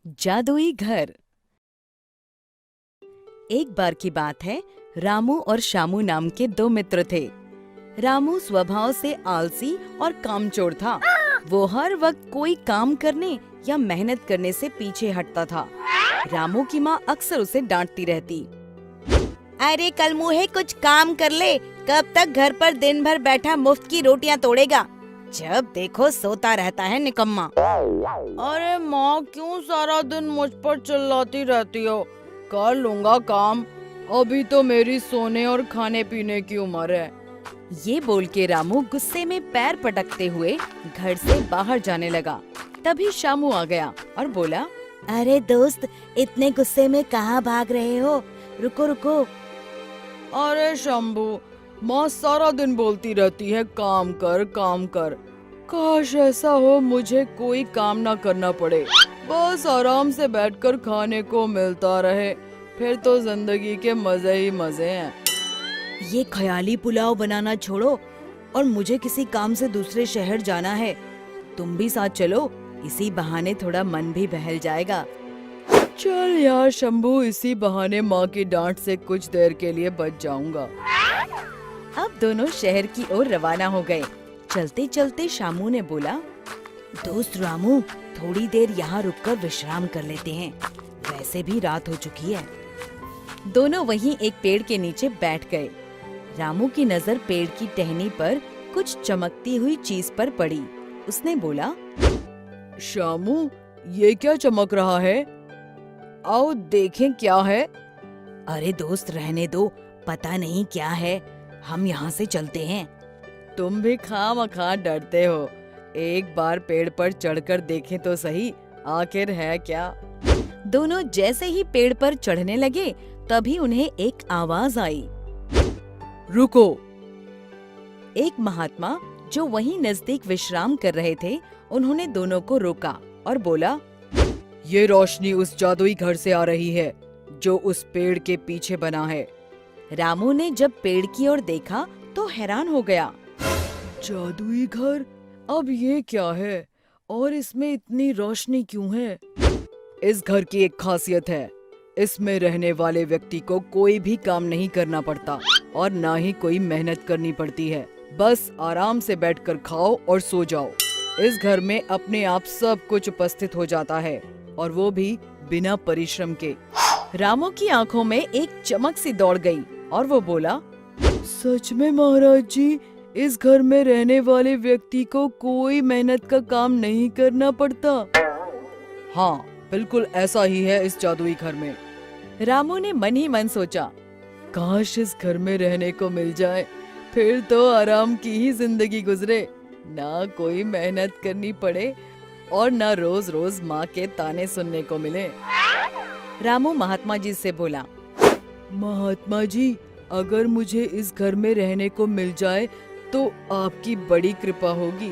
जादुई घर। एक बार की बात है, रामू और शामू नाम के दो मित्र थे। रामू स्वभाव से आलसी और कामचोर था। वो हर वक्त कोई काम करने या मेहनत करने से पीछे हटता था। रामू की माँ अक्सर उसे डांटती रहती। अरे कल मुहे कुछ काम कर ले, कब तक घर पर दिन भर बैठा मुफ्त की रोटियां तोड़ेगा, जब देखो सोता रहता है निकम्मा। अरे माँ, क्यों सारा दिन मुझ पर चिल्लाती रहती हो? कर लूंगा काम, अभी तो मेरी सोने और खाने पीने की उम्र है। ये बोल के रामू गुस्से में पैर पटकते हुए घर से बाहर जाने लगा। तभी शामू आ गया और बोला, अरे दोस्त, इतने गुस्से में कहाँ भाग रहे हो? रुको रुको। अरे शंभू, माँ सारा दिन बोलती रहती है काम कर काम कर। काश ऐसा हो मुझे कोई काम ना करना पड़े, बस आराम से बैठकर खाने को मिलता रहे, फिर तो जिंदगी के मजे ही मजे हैं। ये ख्याली पुलाव बनाना छोड़ो और मुझे किसी काम से दूसरे शहर जाना है। तुम भी साथ चलो, इसी बहाने थोड़ा मन भी बहल जाएगा। चल यार शंभू, इसी बहाने माँ की डांट से कुछ देर के लिए बच जाऊंगा। अब दोनों शहर की ओर रवाना हो गए। चलते चलते शामू ने बोला, दोस्त रामू, थोड़ी देर यहाँ रुककर विश्राम कर लेते हैं, वैसे भी रात हो चुकी है। दोनों वहीं एक पेड़ के नीचे बैठ गए। रामू की नजर पेड़ की टहनी पर कुछ चमकती हुई चीज पर पड़ी। उसने बोला, शामू, ये क्या चमक रहा है? आओ देखें क्या है। अरे दोस्त रहने दो, पता नहीं क्या है, हम यहाँ से चलते हैं। तुम भी खामखा डरते हो, एक बार पेड़ पर चढ़कर देखें तो सही, आखिर है क्या। दोनों जैसे ही पेड़ पर चढ़ने लगे, तभी उन्हें एक आवाज आई, रुको। एक महात्मा जो वहीं नजदीक विश्राम कर रहे थे, उन्होंने दोनों को रोका और बोला, ये रोशनी उस जादुई घर से आ रही है जो उस पेड़ के पीछे बना है। रामू ने जब पेड़ की ओर देखा तो हैरान हो गया। जादुई घर? अब ये क्या है और इसमें इतनी रोशनी क्यों है? इस घर की एक खासियत है, इसमें रहने वाले व्यक्ति को कोई भी काम नहीं करना पड़ता और ना ही कोई मेहनत करनी पड़ती है। बस आराम से बैठकर खाओ और सो जाओ। इस घर में अपने आप सब कुछ उपस्थित हो जाता है, और वो भी बिना परिश्रम के। रामू की आंखों में एक चमक सी दौड़ गई और वो बोला, सच में महाराज जी, इस घर में रहने वाले व्यक्ति को कोई मेहनत का काम नहीं करना पड़ता। हाँ, बिल्कुल ऐसा ही है इस जादुई घर में। रामू ने मन ही मन सोचा, काश इस घर में रहने को मिल जाए, फिर तो आराम की ही जिंदगी गुजरे, ना कोई मेहनत करनी पड़े और ना रोज रोज माँ के ताने सुनने को मिले। रामू महात्मा जी से बोला, महात्मा जी, अगर मुझे इस घर में रहने को मिल जाए तो आपकी बड़ी कृपा होगी।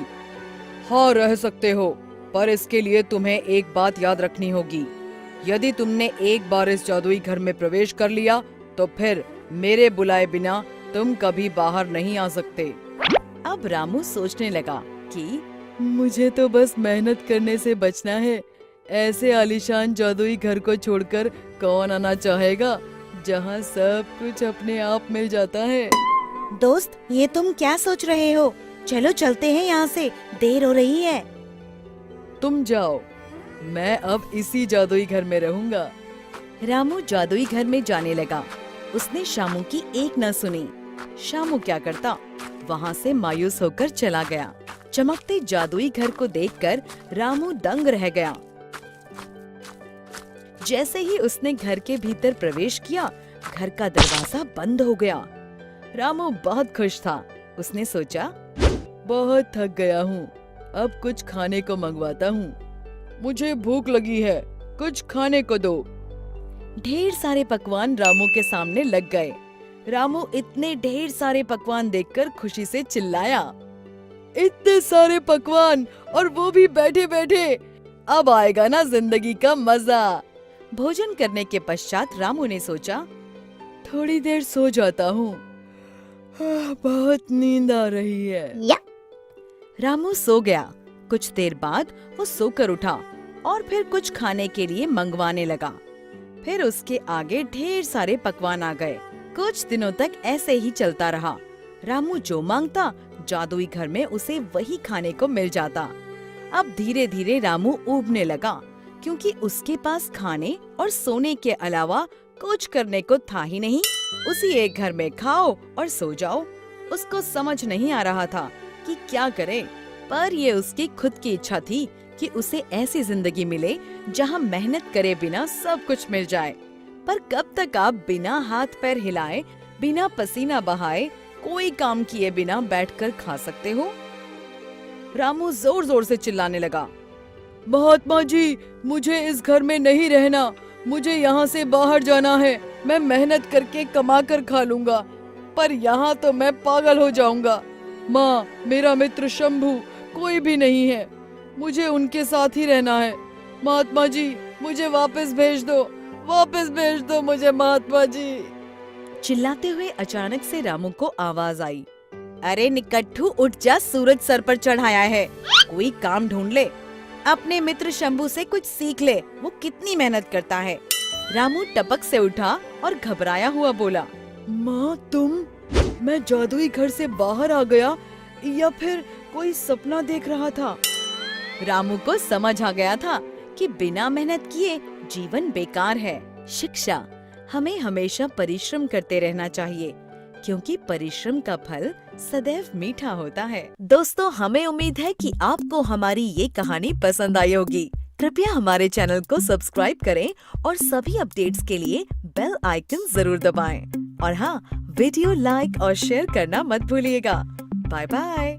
हाँ, रह सकते हो, पर इसके लिए तुम्हें एक बात याद रखनी होगी। यदि तुमने एक बार इस जादुई घर में प्रवेश कर लिया तो फिर मेरे बुलाए बिना तुम कभी बाहर नहीं आ सकते। अब रामू सोचने लगा कि मुझे तो बस मेहनत करने से बचना है। ऐसे आलीशान जादुई घर को छोड़कर कौन आना चाहेगा जहाँ सब कुछ अपने आप मिल जाता है। दोस्त, ये तुम क्या सोच रहे हो? चलो चलते हैं यहाँ से, देर हो रही है। तुम जाओ, मैं अब इसी जादुई घर में रहूंगा। रामू जादुई घर में जाने लगा। उसने शामू की एक न सुनी। शामू क्या करता, वहाँ से मायूस होकर चला गया। चमकते जादुई घर को देखकर रामू दंग रह गया। जैसे ही उसने घर के भीतर प्रवेश किया, घर का दरवाजा बंद हो गया। रामू बहुत खुश था। उसने सोचा, बहुत थक गया हूँ, अब कुछ खाने को मंगवाता हूँ। मुझे भूख लगी है, कुछ खाने को दो। ढेर सारे पकवान रामू के सामने लग गए। रामू इतने ढेर सारे पकवान देखकर खुशी से चिल्लाया, इतने सारे पकवान, और वो भी बैठे बैठे, अब आएगा ना जिंदगी का मजा। भोजन करने के पश्चात रामू ने सोचा, थोड़ी देर सो जाता हूँ, बहुत नींद आ रही है। रामू सो गया। कुछ देर बाद वो सोकर उठा और फिर कुछ खाने के लिए मंगवाने लगा। फिर उसके आगे ढेर सारे पकवान आ गए। कुछ दिनों तक ऐसे ही चलता रहा। रामू जो मांगता जादुई घर में उसे वही खाने को मिल जाता। अब धीरे धीरे रामू ऊबने लगा, क्योंकि उसके पास खाने और सोने के अलावा कुछ करने को था ही नहीं। उसी एक घर में खाओ और सो जाओ। उसको समझ नहीं आ रहा था कि क्या करे, पर ये उसकी खुद की इच्छा थी कि उसे ऐसी जिंदगी मिले जहाँ मेहनत करे बिना सब कुछ मिल जाए। पर कब तक आप बिना हाथ पैर हिलाए, बिना पसीना बहाए, कोई काम किए बिना बैठकर खा सकते हो? रामू जोर जोर से चिल्लाने लगा, महात्मा जी, मुझे इस घर में नहीं रहना, मुझे यहाँ से बाहर जाना है। मैं मेहनत करके कमा कर खा लूंगा, पर यहाँ तो मैं पागल हो जाऊंगा। माँ, मेरा मित्र शंभू कोई भी नहीं है, मुझे उनके साथ ही रहना है। महात्मा जी, मुझे वापस भेज दो मुझे महात्मा जी। चिल्लाते हुए अचानक से रामू को आवाज आई, अरे निकट्ठू, उठ जा, सूरज सर पर चढ़ाया है, कोई काम ढूंढ ले। अपने मित्र शंभू से कुछ सीख ले, वो कितनी मेहनत करता है। रामू टपक से उठा और घबराया हुआ बोला, माँ तुम, मैं जादुई घर से बाहर आ गया या फिर कोई सपना देख रहा था? रामू को समझ आ गया था कि बिना मेहनत किए जीवन बेकार है। शिक्षा, हमें हमेशा परिश्रम करते रहना चाहिए, क्योंकि परिश्रम का फल सदैव मीठा होता है। दोस्तों, हमें उम्मीद है कि आपको हमारी ये कहानी पसंद आई होगी। कृपया हमारे चैनल को सब्सक्राइब करें और सभी अपडेट्स के लिए बेल आइकन जरूर दबाएं। और हाँ, वीडियो लाइक और शेयर करना मत भूलिएगा। Bye bye.